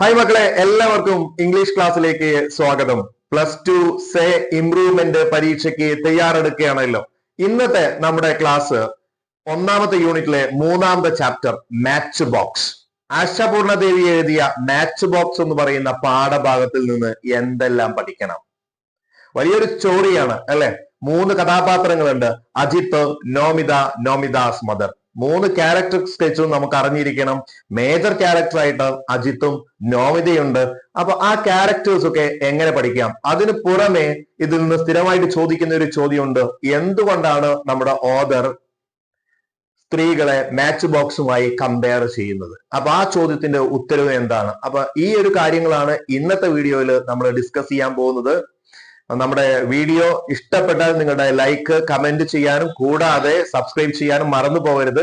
Hi മക്കളെ, എല്ലാവർക്കും English ക്ലാസ്സിലേക്ക് സ്വാഗതം. +2 സേ ഇംപ്രൂവ്മെന്റ് പരീക്ഷയ്ക്ക് തയ്യാറെടുക്കുകയാണല്ലോ. ഇന്നത്തെ നമ്മുടെ ക്ലാസ് ഒന്നാമത്തെ യൂണിറ്റിലെ മൂന്നാമത്തെ ചാപ്റ്റർ മാച്ച് ബോക്സ്. ആശാപൂർണ ദേവി എഴുതിയ മാച്ച് ബോക്സ് എന്ന് പറയുന്ന പാഠഭാഗത്തിൽ നിന്ന് എന്തെല്ലാം പഠിക്കണം? വലിയൊരു സ്റ്റോറിയാണ് അല്ലെ. 3 കഥാപാത്രങ്ങളുണ്ട്: അജിത്ത്, നോമിത, നോമിതാസ് മദർ. 3 ക്യാരക്ടർ സ്കെച്ചും നമുക്ക് അറിഞ്ഞിരിക്കണം. മേജർ ക്യാരക്ടർ ആയിട്ട് അജിത്തും നോമിതയുണ്ട്. അപ്പൊ ആ ക്യാരക്ടേഴ്സ് ഒക്കെ എങ്ങനെ പഠിക്കാം? അതിന് പുറമെ ഇതിൽ നിന്ന് സ്ഥിരമായിട്ട് ചോദിക്കുന്ന ഒരു ചോദ്യമുണ്ട്: എന്തുകൊണ്ടാണ് നമ്മുടെ ഓഥർ സ്ത്രീകളെ മാച്ച് ബോക്സുമായി കമ്പയർ ചെയ്യുന്നത്? അപ്പൊ ആ ചോദ്യത്തിന്റെ ഉത്തരവ് എന്താണ്? അപ്പൊ ഈ ഒരു കാര്യങ്ങളാണ് ഇന്നത്തെ വീഡിയോയിൽ നമ്മൾ ഡിസ്കസ് ചെയ്യാൻ പോകുന്നത്. നമ്മുടെ വീഡിയോ ഇഷ്ടപ്പെട്ടാൽ നിങ്ങളുടെ ലൈക്ക്, കമന്റ് ചെയ്യാനും കൂടാതെ സബ്സ്ക്രൈബ് ചെയ്യാനും മറന്നു പോകരുത്.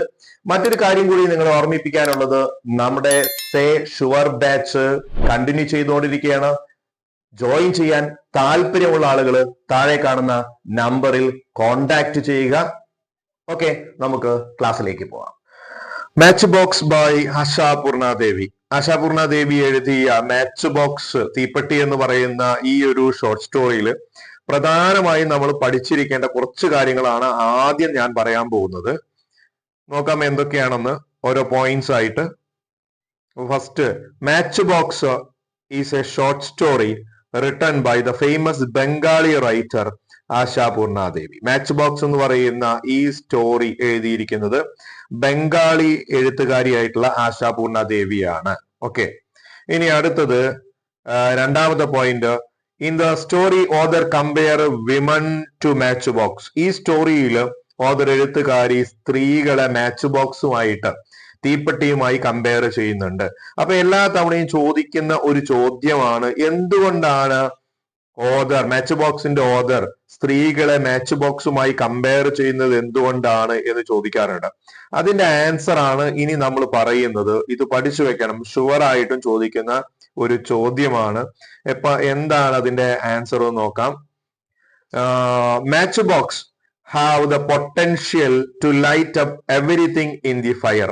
മറ്റൊരു കാര്യം കൂടി നിങ്ങൾ ഓർമ്മിപ്പിക്കാനുള്ളത്, നമ്മുടെ സേ ഷുവർ ബാച്ച് കണ്ടിന്യൂ ചെയ്തുകൊണ്ടിരിക്കുകയാണ്. ജോയിൻ ചെയ്യാൻ താല്പര്യമുള്ള ആളുകൾ താഴെ കാണുന്ന നമ്പറിൽ കോണ്ടാക്ട് ചെയ്യുക. ഓക്കെ, നമുക്ക് ക്ലാസ്സിലേക്ക് പോവാം. മാച്ച് ബോക്സ് ബൈ ആശാപൂർണ ദേവി. ആശാപൂർണ ദേവി എഴുതിയ മാച്ച് ബോക്സ് തീപ്പെട്ടി എന്ന് പറയുന്ന ഈ ഒരു ഷോർട്ട് സ്റ്റോറിയിൽ പ്രധാനമായും നമ്മൾ പഠിച്ചിരിക്കേണ്ട കുറച്ച് കാര്യങ്ങളാണ് ആദ്യം ഞാൻ പറയാൻ പോകുന്നത്. നോക്കാം എന്തൊക്കെയാണെന്ന് ഓരോ പോയിന്റ്സ് ആയിട്ട്. First, match box is a short story written by the famous Bengali writer Ashapurna Devi. Match box എന്ന് പറയുന്ന ഈ സ്റ്റോറി എഴുതിയിരിക്കുന്നത് ബംഗാളി എഴുത്തുകാരിയായിട്ടുള്ള ആശാപൂർണ ദേവിയാണ്. ഓക്കെ, ഇനി അടുത്തത് രണ്ടാമത്തെ point, in the story author compare women to match box. ഈ സ്റ്റോറിയിൽ ഓഥർ എഴുത്തുകാരി സ്ത്രീകളെ മാച്ച് ബോക്സുമായിട്ട്, തീപ്പെട്ടിയുമായി കമ്പയർ ചെയ്യുന്നുണ്ട്. അപ്പൊ എല്ലാ തവണയും ചോദിക്കുന്ന ഒരു ചോദ്യമാണ്, എന്തുകൊണ്ടാണ് ഓഥർ, മാച്ച് ബോക്സിന്റെ ഓഥർ സ്ത്രീകളെ മാച്ച് ബോക്സുമായി കമ്പയർ ചെയ്യുന്നത് എന്തുകൊണ്ടാണ് എന്ന് ചോദിക്കാറുണ്ട്. അതിന്റെ ആൻസർ ആണ് ഇനി നമ്മൾ പറയുന്നത്. ഇത് പഠിച്ചു വെക്കണം, ഷുവർ ആയിട്ടും ചോദിക്കുന്ന ഒരു ചോദ്യമാണ്. എന്താണ് അതിന്റെ ആൻസർ എന്ന് നോക്കാം. Match box have the potential to light up everything in the fire.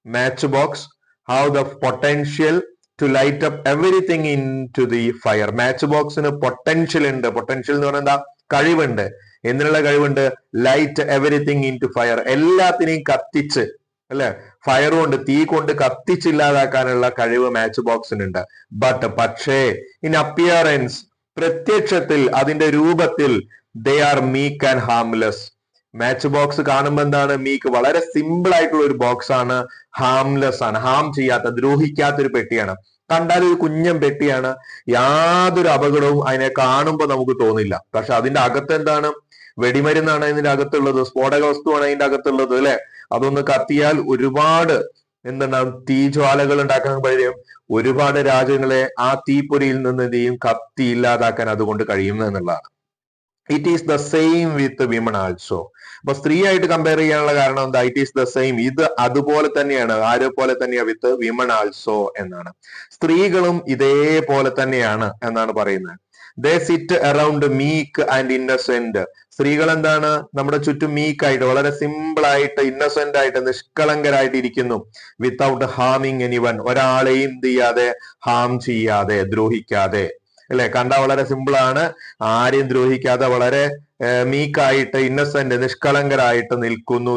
Match box have the potential to light up everything into the fire. Match ബോക്സിന് പൊട്ടൻഷ്യൽ ഉണ്ട്. പൊട്ടൻഷ്യൽ എന്ന് പറഞ്ഞാൽ എന്താ? കഴിവുണ്ട്. എന്തിനുള്ള കഴിവുണ്ട്? Light everything into fire. എല്ലാത്തിനെയും കത്തിച്ച്, അല്ലെ, ഫയർ കൊണ്ട്, തീ കൊണ്ട് കത്തിച്ചില്ലാതാക്കാനുള്ള കഴിവ് മാച്ച് ബോക്സിനുണ്ട്. പക്ഷേ ഇൻ അപ്പിയറൻസ്, പ്രത്യക്ഷത്തിൽ, അതിന്റെ രൂപത്തിൽ, they are meek and harmless. Match box കാണുമ്പോൾ എന്താണ്? മീക്ക്, വളരെ സിമ്പിൾ ആയിട്ടുള്ള ഒരു ബോക്സ് ആണ്. ഹാംലെസ് ആണ്, ഹാം ചെയ്യാത്ത, ദ്രോഹിക്കാത്ത ഒരു പെട്ടിയാണ്. കണ്ടാൽ ഒരു കുഞ്ഞൻ പെട്ടിയാണ്, യാതൊരു അപകടവും അതിനെ കാണുമ്പോൾ നമുക്ക് തോന്നില്ല. പക്ഷെ അതിന്റെ അകത്ത് എന്താണ്? വെടിമരുന്നാണ് ഇതിന്റെ അകത്തുള്ളത്, സ്ഫോടക വസ്തുവാണ് അതിന്റെ അകത്തുള്ളത്, അല്ലെ. അതൊന്ന് കത്തിയാൽ ഒരുപാട് എന്തുണ്ടാവും? തീജ്വാലകൾ ഉണ്ടാക്കാൻ കഴിയും. ഒരുപാട് രാജ്യങ്ങളെ ആ തീപ്പൊരിയിൽ നിന്ന് എന്ത് ചെയ്യും? കത്തി ഇല്ലാതാക്കാൻ അതുകൊണ്ട് കഴിയും എന്നുള്ളതാണ്. It is the same with women also. അപ്പൊ സ്ത്രീ ആയിട്ട് കമ്പയർ ചെയ്യാനുള്ള കാരണം എന്താ? ഇറ്റ് ഈസ് ദ സെയിം, ഇത് അതുപോലെ തന്നെയാണ്. ആരെ പോലെ തന്നെയാ? വിത്ത് വിമൺ ആൾസോ എന്നാണ്. സ്ത്രീകളും ഇതേപോലെ തന്നെയാണ് എന്നാണ് പറയുന്നത്. They sit around meek and innocent. സ്ത്രീകൾ എന്താണ്? നമ്മുടെ ചുറ്റും മീക്കായിട്ട്, വളരെ സിമ്പിൾ ആയിട്ട്, ഇന്നസെന്റ് ആയിട്ട്, നിഷ്കളങ്കരായിട്ട് ഇരിക്കുന്നു. വിത്തൗട്ട് ഹാമിങ് എനിവൺ, ഒരാളെയും എന്ത് ചെയ്യാതെ, ഹാം ചെയ്യാതെ, ദ്രോഹിക്കാതെ, അല്ലെ. കണ്ട വളരെ സിമ്പിൾ ആണ്, ആരെയും ദ്രോഹിക്കാതെ വളരെ മീക്കായിട്ട്, ഇന്നസെന്റ്, നിഷ്കളങ്കരായിട്ട് നിൽക്കുന്നു.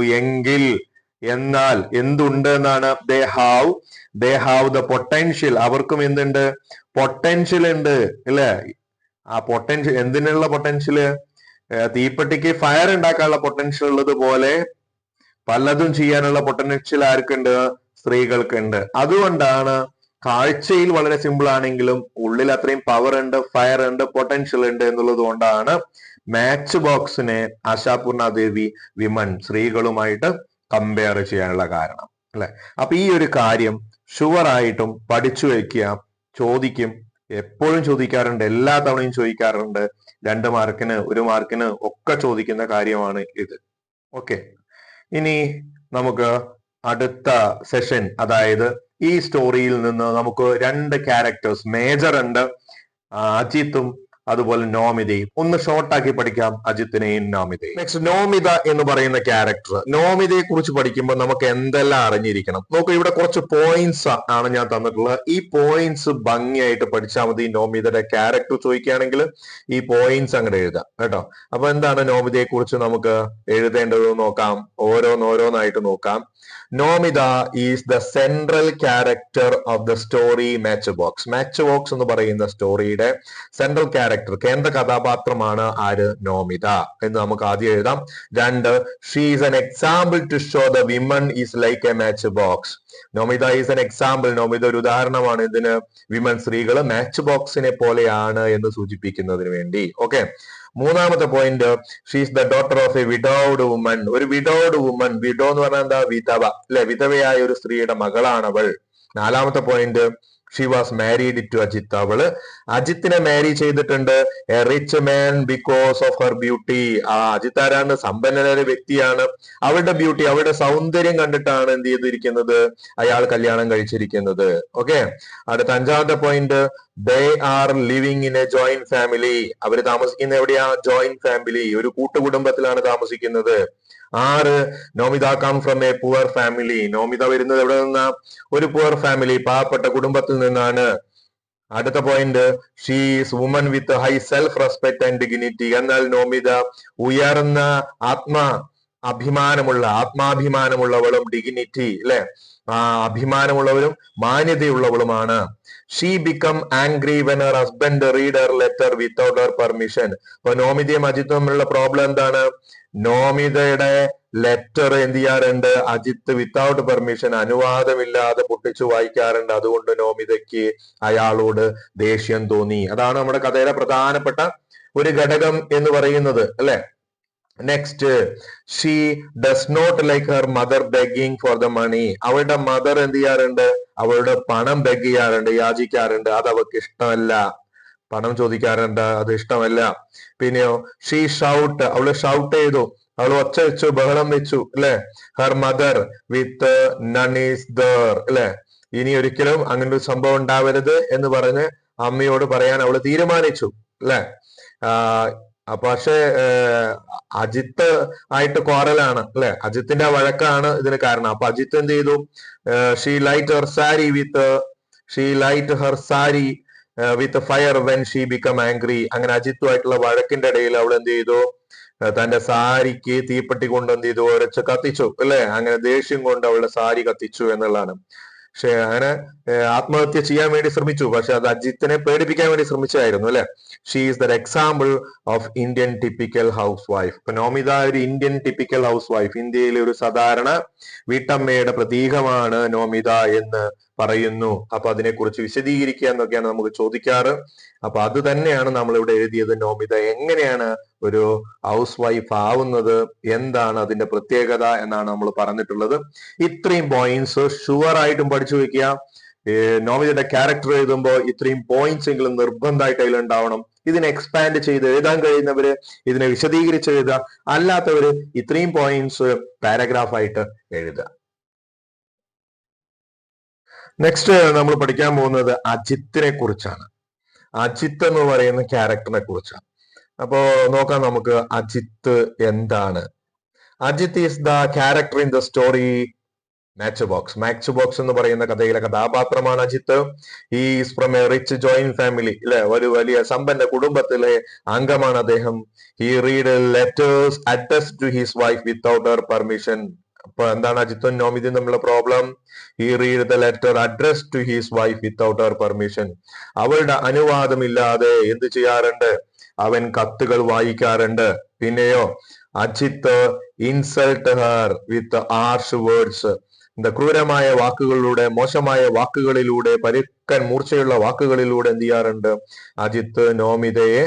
എന്നാൽ എന്തുണ്ട് എന്നാണ്? They have the potential. അവർക്കും എന്തുണ്ട്? പൊട്ടൻഷ്യൽ ഉണ്ട്, അല്ലെ. ആ പൊട്ടൻഷ്യൽ, എന്തിനുള്ള പൊട്ടൻഷ്യല്? തീപ്പെട്ടിക്ക് ഫയർ ഉണ്ടാക്കാനുള്ള പൊട്ടൻഷ്യൽ ഉള്ളത് പോലെ പലതും ചെയ്യാനുള്ള പൊട്ടൻഷ്യൽ ആർക്കുണ്ട്? സ്ത്രീകൾക്കുണ്ട്. അതുകൊണ്ടാണ് കാഴ്ചയിൽ വളരെ സിമ്പിൾ ആണെങ്കിലും ഉള്ളിൽ അത്രയും പവർ ഉണ്ട്, ഫയർ ഉണ്ട്, പൊട്ടൻഷ്യൽ ഉണ്ട് എന്നുള്ളത് കൊണ്ടാണ് മാച്ച് ബോക്സിനെ ആശാപൂർണ ദേവി വിമൻ, സ്ത്രീകളുമായിട്ട് കമ്പയർ ചെയ്യാനുള്ള കാരണം, അല്ലെ. അപ്പൊ ഈ ഒരു കാര്യം ഷുവർ ആയിട്ടും പഠിച്ചു വെക്കുക. ചോദിക്കും, എപ്പോഴും ചോദിക്കാറുണ്ട്, എല്ലാ തവണയും ചോദിക്കാറുണ്ട്. 2 മാർക്കിന്, 1 മാർക്കിന് ഒക്കെ ചോദിക്കുന്ന കാര്യമാണ് ഇത്. ഓക്കെ, ഇനി നമുക്ക് അടുത്ത സെഷൻ, അതായത് ഈ സ്റ്റോറിയിൽ നിന്ന് നമുക്ക് 2 ക്യാരക്ടേഴ്സ്, മേജർ ഉണ്ട്, അജിത്തും അതുപോലെ നോമിതയും. ഒന്ന് ഷോർട്ടാക്കി പഠിക്കാം അജിത്തിനെയും നോമിതയും. നെക്സ്റ്റ് നോമിത എന്ന് പറയുന്ന ക്യാരക്ടർ. നോമിതയെ കുറിച്ച് പഠിക്കുമ്പോൾ നമുക്ക് എന്തെല്ലാം അറിഞ്ഞിരിക്കണം നോക്കൂ. ഇവിടെ കുറച്ച് പോയിന്റ്സ് ആണ് ഞാൻ തന്നിട്ടുള്ളത്. ഈ പോയിന്റ്സ് ഭംഗിയായിട്ട് പഠിച്ചാൽ മതി. നോമിതയുടെ ക്യാരക്ടർ ചോദിക്കുകയാണെങ്കിൽ ഈ പോയിന്റ്സ് അങ്ങോട്ട് എഴുതാം കേട്ടോ. അപ്പൊ എന്താണ് നോമിതയെ കുറിച്ച് നമുക്ക് എഴുതേണ്ടത് നോക്കാം. ഓരോന്നായിട്ട് നോക്കാം. Nomita is the central character of the story match box. Match box എന്ന് പറയുന്ന സ്റ്റോറിയുടെ സെൻട്രൽ ക്യാരക്ടർ, കേന്ദ്ര കഥാപാത്രമാണ് ആര്? നോമിത എന്ന് നമുക്ക് ആദ്യം എഴുതാം. 2, she is an example to show the women is like a match box. Nomita is an example. Nomita ഒരു ഉദാഹരണമാണ് ഇതിന്. വിമൻ, സ്ത്രീകള് മാച്ച് ബോക്സിനെ പോലെയാണ് എന്ന് സൂചിപ്പിക്കുന്നതിന് വേണ്ടി. ഓക്കെ. 3ാമത്തെ point, she's the daughter of a widowed woman. ഒരു വിഡോഡ് വുമൻ, വിഡോ എന്ന് പറഞ്ഞാൽ എന്താ? വിധവ അല്ലെ, വിധവയായ ഒരു സ്ത്രീയുടെ മകളാണവൾ. 4ാമത്തെ point, she was married to Ajith. അവള് അജിത്തിനെ മാരി ചെയ്തിട്ടുണ്ട്. A rich man because of her beauty. ആ അജിത്ത് ആരാണ്? സമ്പന്നനായ വ്യക്തിയാണ്. അവളുടെ ബ്യൂട്ടി, അവളുടെ സൗന്ദര്യം കണ്ടിട്ടാണ് എന്ത് ചെയ്തിരിക്കുന്നത്? അയാൾ കല്യാണം കഴിച്ചിരിക്കുന്നത്. ഓക്കെ. അടുത്ത 5ാമത്തെ point, they are living in a joint family. അവര് താമസിക്കുന്ന എവിടെയാ? ജോയിന്റ് ഫാമിലി, ഒരു കൂട്ടുകുടുംബത്തിലാണ് താമസിക്കുന്നത്. 6, Nomita come from a poor family. Nomita വരുന്നത് എവിടെ നിന്നാ? ഒരു പുവർ ഫാമിലി, പാവപ്പെട്ട കുടുംബത്തിൽ നിന്നാണ്. അടുത്ത point, she is woman with high self respect and dignity. എന്നാൽ നോമിത ഉയർന്ന ആത്മാഭിമാനമുള്ളവളും ഡിഗ്നിറ്റി അല്ലെ, അഭിമാനമുള്ളവരും മാന്യതയുള്ളവളുമാണ്. She become angry when her husband read her letter without her permission. അപ്പൊ നോമിതയും അജിത്തും തമ്മിലുള്ള പ്രോബ്ലം എന്താണ്? നോമിതയുടെ ലെറ്റർ എന്ത് ചെയ്യാറുണ്ട്? അജിത്ത് വിത്തൗട്ട് പെർമിഷൻ, അനുവാദമില്ലാതെ പൊട്ടിച്ചു വായിക്കാറുണ്ട്. അതുകൊണ്ട് നോമിതയ്ക്ക് അയാളോട് ദേഷ്യം തോന്നി. അതാണ് നമ്മുടെ കഥയിലെ പ്രധാനപ്പെട്ട ഒരു ഘടകം എന്ന് പറയുന്നത് അല്ലെ. Next, she does not like her mother begging for the money. അവളുടെ മദർ എന്ത് ചെയ്യാറുണ്ട്? അവളുടെ പണം ബെഗ് ചെയ്യാറുണ്ട്, യാചിക്കാറുണ്ട്. അത് അവൾക്ക് ഇഷ്ടമല്ല. പണം ചോദിക്കാറുണ്ട്, അത് ഇഷ്ടമല്ല. പിന്നെയോ, ഷീ ഷൗട്ട്. അവള് ഷൗട്ട് ചെയ്തു, അവൾ ഒച്ച വെച്ചു, ബഹളം വെച്ചു അല്ലെ. Her mother with none is there അല്ലെ. ഇനി ഒരിക്കലും അങ്ങനെ ഒരു സംഭവം ഉണ്ടാവരുത് എന്ന് പറഞ്ഞ് അമ്മയോട് പറയാൻ അവള് തീരുമാനിച്ചു അല്ലെ. പക്ഷെ അജിത്ത് ആയിട്ട് ക്വാറലാണ് അല്ലെ. അജിത്തിന്റെ വഴക്കാണ് ഇതിന് കാരണം. അപ്പൊ അജിത്ത് എന്ത് ചെയ്തു? She light Har sari with fire when she become angry. അങ്ങനെ അജിത്തുമായിട്ടുള്ള വഴക്കിന്റെ ഇടയിൽ അവൾ എന്ത് ചെയ്തു? തന്റെ സാരിക്ക് തീപ്പെട്ടി കൊണ്ട് എന്ത് ചെയ്തു? ഒരച്ച് കത്തിച്ചു അല്ലെ. അങ്ങനെ ദേഷ്യം കൊണ്ട് അവളുടെ സാരി കത്തിച്ചു എന്നുള്ളതാണ്. പക്ഷെ അങ്ങനെ ആത്മഹത്യ ചെയ്യാൻ വേണ്ടി ശ്രമിച്ചു. പക്ഷെ അത് അജിത്തിനെ പേടിപ്പിക്കാൻ വേണ്ടി ശ്രമിച്ചായിരുന്നു അല്ലെ. She is the example of Indian typical house wife. ഇപ്പൊ നോമിത ഒരു ഇന്ത്യൻ ടിപ്പിക്കൽ ഹൗസ് വൈഫ്, ഇന്ത്യയിലെ ഒരു സാധാരണ വീട്ടമ്മയുടെ പ്രതീകമാണ് നോമിത എന്ന് പറയുന്നു. അപ്പൊ അതിനെക്കുറിച്ച് വിശദീകരിക്കുക എന്നൊക്കെയാണ് നമുക്ക് ചോദിക്കാറ്. അപ്പൊ അത് തന്നെയാണ് നമ്മൾ ഇവിടെ എഴുതിയത്. നോമിത എങ്ങനെയാണ് ഒരു ഹൗസ് വൈഫ് ആവുന്നത്, എന്താണ് അതിന്റെ പ്രത്യേകത എന്നാണ് നമ്മൾ പറഞ്ഞിട്ടുള്ളത്. ഇത്രയും പോയിന്റ്സ് ഷുവർ ആയിട്ടും പഠിച്ചു വെക്കുക. നോമിതയുടെ ക്യാരക്ടർ എഴുതുമ്പോൾ ഇത്രയും പോയിന്റ്സ് എങ്കിലും നിർബന്ധമായിട്ട് അതിൽ ഉണ്ടാവണം. ഇതിനെ എക്സ്പാൻഡ് ചെയ്ത് എഴുതാൻ കഴിയുന്നവര് ഇതിനെ വിശദീകരിച്ച് എഴുതുക, അല്ലാത്തവര് ഇത്രയും പോയിന്റ്സ് പാരഗ്രാഫ് ആയിട്ട് എഴുതുക. നെക്സ്റ്റ് നമ്മൾ പഠിക്കാൻ പോകുന്നത് അജിത്തിനെ കുറിച്ചാണ്. അജിത്ത് എന്ന് പറയുന്ന ക്യാരക്ടറിനെ കുറിച്ചാണ്. അപ്പോ നോക്കാം നമുക്ക് അജിത്ത് എന്താണ്. Ajit is the character in the story match box. Match box എന്ന് പറയുന്ന കഥയിലെ കഥാപാത്രമാണ് Ajit. Is from a rich joint family അല്ലെ, ഒരു വലിയ സമ്പന്ന കുടുംബത്തിലെ അംഗമാണ് അദ്ദേഹം. He read letters addressed to his wife without her permission. അപ്പൊ എന്താണ് അജിത്തും നോമിതയും തമ്മിലുള്ള problem? He read the letter addressed to his wife without her permission. അവളുടെ അനുവാദമില്ലാതെ എന്ത് ചെയ്യാറുണ്ട്? അവൻ കത്തുകൾ വായിക്കാറുണ്ട്. പിന്നെയോ, അജിത്ത് ഇൻസൾട്ട് ഹർ വിത്ത് ആർഷ് വേർഡ്സ്. ക്രൂരമായ വാക്കുകളിലൂടെ, മോശമായ വാക്കുകളിലൂടെ, പരുക്കൻ മൂർച്ചയുള്ള വാക്കുകളിലൂടെ എന്ത് ചെയ്യാറുണ്ട്? അജിത്ത് നോമിതയെ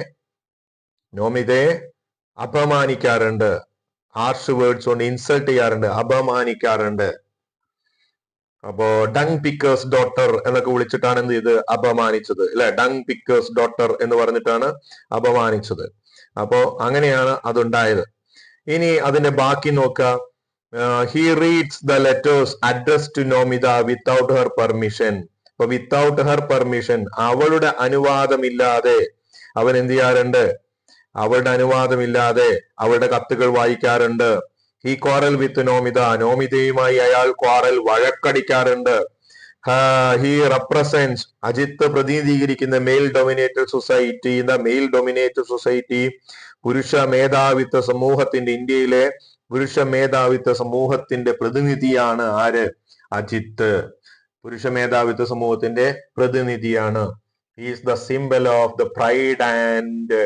അപമാനിക്കാറുണ്ട്. ഹാർഷ് വേർഡ്സ് കൊണ്ട് ഇൻസൾട്ട് ചെയ്യാറുണ്ട്, അപമാനിക്കാറുണ്ട്. അപ്പോ ഡങ് പിക്കേഴ്സ് ഡോട്ടർ എന്നൊക്കെ വിളിച്ചിട്ടാണ് എന്ത് ചെയ്ത് അപമാനിച്ചത് അല്ലെ. ഡങ് പിക്കേഴ്സ് ഡോട്ടർ എന്ന് പറഞ്ഞിട്ടാണ് അപമാനിച്ചത്. അപ്പോ അങ്ങനെയാണ് അതുണ്ടായത്. ഇനി അതിന്റെ ബാക്കി നോക്കാം. He reads the letters addressed to Nomita without her permission. അപ്പൊ വിത്തൗട്ട് ഹർ പെർമിഷൻ, അവളുടെ അനുവാദമില്ലാതെ അവൻ എന്ത് ചെയ്യാറുണ്ട്? അവളുടെ അനുവാദമില്ലാതെ അവളുടെ കത്തുകൾ വായിക്കാറുണ്ട്. ഹി ക്വാറൽ വിത്ത് നോമിത, നോമിതയുമായി അയാൾ വഴക്കടിക്കാറുണ്ട്. ഹി റെപ്രസെന്റ്സ്, അജിത്ത് പ്രതിനിധീകരിക്കുന്ന male dominated society. The male dominated society, പുരുഷ മേധാവിത്വ സമൂഹത്തിന്റെ, ഇന്ത്യയിലെ പുരുഷ മേധാവിത്വ സമൂഹത്തിന്റെ പ്രതിനിധിയാണ് ആര്? അജിത്ത്. പുരുഷ മേധാവിത്വ സമൂഹത്തിന്റെ പ്രതിനിധിയാണ്. Is the symbol of the pride and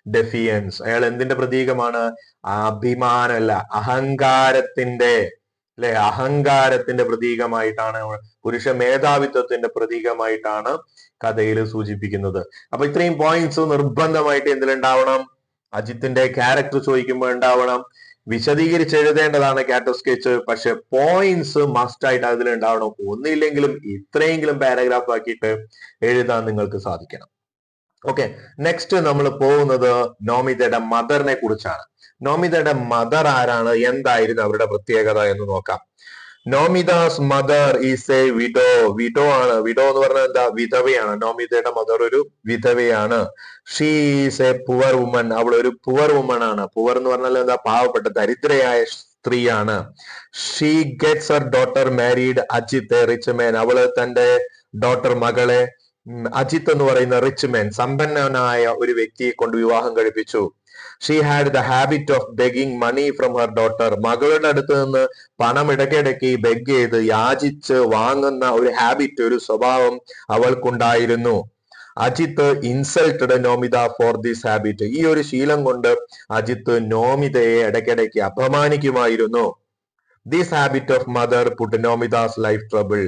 defiance. അയാൾ എന്തിന്റെ പ്രതീകമാണ്? അഭിമാനമല്ല, അഹങ്കാരത്തിന്റെ, അല്ലെ, അഹങ്കാരത്തിന്റെ പ്രതീകമായിട്ടാണ്, പുരുഷ മേധാവിത്വത്തിന്റെ പ്രതീകമായിട്ടാണ് കഥയിൽ സൂചിപ്പിക്കുന്നത്. അപ്പൊ ഇത്രയും പോയിന്റ്സ് നിർബന്ധമായിട്ട് എന്തിലുണ്ടാവണം? അജിത്തിന്റെ ക്യാരക്ടർ ചോദിക്കുമ്പോൾ ഉണ്ടാവണം. വിശദീകരിച്ച് എഴുതേണ്ടതാണ് ക്യാരക്ടർ സ്കെച്ച്, പക്ഷെ പോയിന്റ്സ് മസ്റ്റ് ആയിട്ട് അതിലുണ്ടാവണം. ഒന്നില്ലെങ്കിലും ഇത്രയെങ്കിലും പാരഗ്രാഫ് ആക്കിയിട്ട് എഴുതാൻ നിങ്ങൾക്ക് സാധിക്കണം. ഓക്കെ, നെക്സ്റ്റ് നമ്മൾ പോകുന്നത് നോമിതയുടെ മദറിനെ കുറിച്ചാണ്. നോമിതയുടെ മദർ ആരാണ്? എന്തായിരുന്നു അവരുടെ പ്രത്യേകത എന്ന് നോക്കാം. Nomita's mother is a widow. Widow ആണ്. വിഡോ എന്ന് പറഞ്ഞാൽ എന്താ? വിധവയാണ്. നോമിതയുടെ മദർ ഒരു വിധവയാണ്. She is a poor woman. അവൾ ഒരു പുവർ വുമൺ ആണ്. പുവർ എന്ന് പറഞ്ഞാൽ എന്താ? പാവപ്പെട്ട, ദരിദ്രയായ സ്ത്രീയാണ്. She gets Har daughter married Ajith, A rich മാൻ. അവള് തന്റെ ഡോട്ടർ, മകളെ, അജിത്ത് എന്ന് പറയുന്ന റിച്ച് മാൻ, സമ്പന്നനായ ഒരു വ്യക്തിയെ കൊണ്ട് വിവാഹം കഴിപ്പിച്ചു. She had the habit of begging money from her daughter. മകളുടെ അടുത്ത് നിന്ന് പണം ഇടയ്ക്കിടയ്ക്ക് ബെഗ് ചെയ്ത് യാചിച്ച് വാങ്ങുന്ന ഒരു ഹാബിറ്റ്, ഒരു സ്വഭാവം അവൾക്കുണ്ടായിരുന്നു. Ajith insulted Nomita for this habit. ഈ ഒരു ശീലം കൊണ്ട് അജിത്ത് നോമിതയെ ഇടയ്ക്കിടയ്ക്ക് അപമാനിക്കുമായിരുന്നു. This habit of mother put Nomita's life trouble.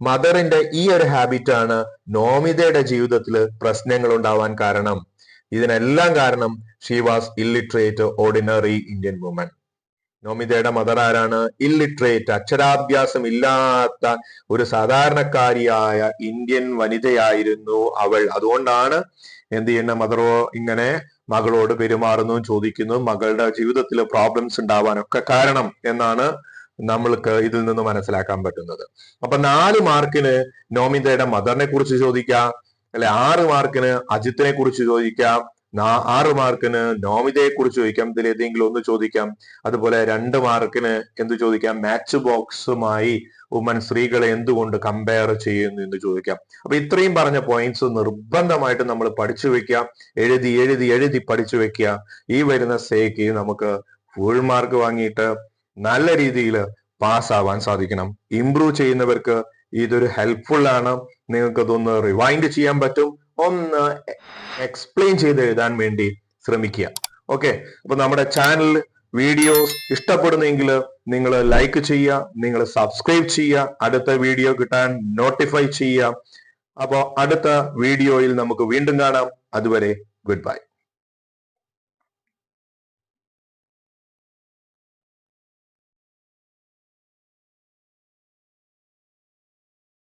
മദറിന്റെ ഈ ഒരു ഹാബിറ്റ് ആണ് നോമിതയുടെ ജീവിതത്തിൽ പ്രശ്നങ്ങൾ ഉണ്ടാവാൻ കാരണം. ഇതിനെല്ലാം കാരണം she was illiterate, ordinary Indian woman. നോമിതയുടെ മദർ ആരാണ്? ഇല്ലിറ്ററേറ്റ്, അക്ഷരാഭ്യാസം ഇല്ലാത്ത ഒരു സാധാരണക്കാരിയായ ഇന്ത്യൻ വനിതയായിരുന്നു അവൾ. അതുകൊണ്ടാണ് എന്ത് ചെയ്യുന്ന മദറോ ഇങ്ങനെ മകളോട് പെരുമാറുന്നു, ചോദിക്കുന്നു, മകളുടെ ജീവിതത്തിൽ പ്രോബ്ലംസ് ഉണ്ടാവാനൊക്കെ കാരണം എന്നാണ് നമ്മൾക്ക് ഇതിൽ നിന്ന് മനസ്സിലാക്കാൻ പറ്റുന്നത്. അപ്പൊ 4 മാർക്കിന് നോമിതയുടെ മദറിനെ കുറിച്ച് ചോദിക്കാം, അല്ലെ 6 മാർക്കിന് അജിത്തിനെ കുറിച്ച് ചോദിക്കാം, 6 മാർക്കിന് നോമിതയെ കുറിച്ച് ചോദിക്കാം, ഇതിൽ ഏതെങ്കിലും ഒന്ന് ചോദിക്കാം. അതുപോലെ 2 മാർക്കിന് എന്ത് ചോദിക്കാം? മാച്ച് ബോക്സുമായി വുമൻ, സ്ത്രീകളെ എന്തുകൊണ്ട് കമ്പയർ ചെയ്യുന്നു എന്ന് ചോദിക്കാം. അപ്പൊ ഇത്രയും പറഞ്ഞ പോയിന്റ്സ് നിർബന്ധമായിട്ട് നമ്മൾ പഠിച്ചു വെക്കുക, എഴുതി എഴുതി എഴുതി പഠിച്ചു വെക്കുക. ഈ വരുന്ന സേക്ക് നമുക്ക് ഫുൾ മാർക്ക് വാങ്ങിയിട്ട് നല്ല രീതിയിൽ പാസ്സാവാൻ സാധിക്കണം. ഇംപ്രൂവ് ചെയ്യുന്നവർക്ക് ഇതൊരു ഹെൽപ്ഫുൾ ആണ്. നിങ്ങൾക്ക് ഇതൊന്ന് റിവൈൻഡ് ചെയ്യാൻ പറ്റും, ഒന്ന് എക്സ്പ്ലെയിൻ ചെയ്ത് എഴുതാൻ വേണ്ടി ശ്രമിക്കുക. ഓക്കെ, അപ്പൊ നമ്മുടെ ചാനൽ വീഡിയോസ് ഇഷ്ടപ്പെടുന്നെങ്കിൽ നിങ്ങൾ ലൈക്ക് ചെയ്യുക, നിങ്ങൾ സബ്സ്ക്രൈബ് ചെയ്യുക, അടുത്ത വീഡിയോ കിട്ടാൻ നോട്ടിഫൈ ചെയ്യുക. അപ്പോൾ അടുത്ത വീഡിയോയിൽ നമുക്ക് വീണ്ടും കാണാം. അതുവരെ ഗുഡ് ബൈ.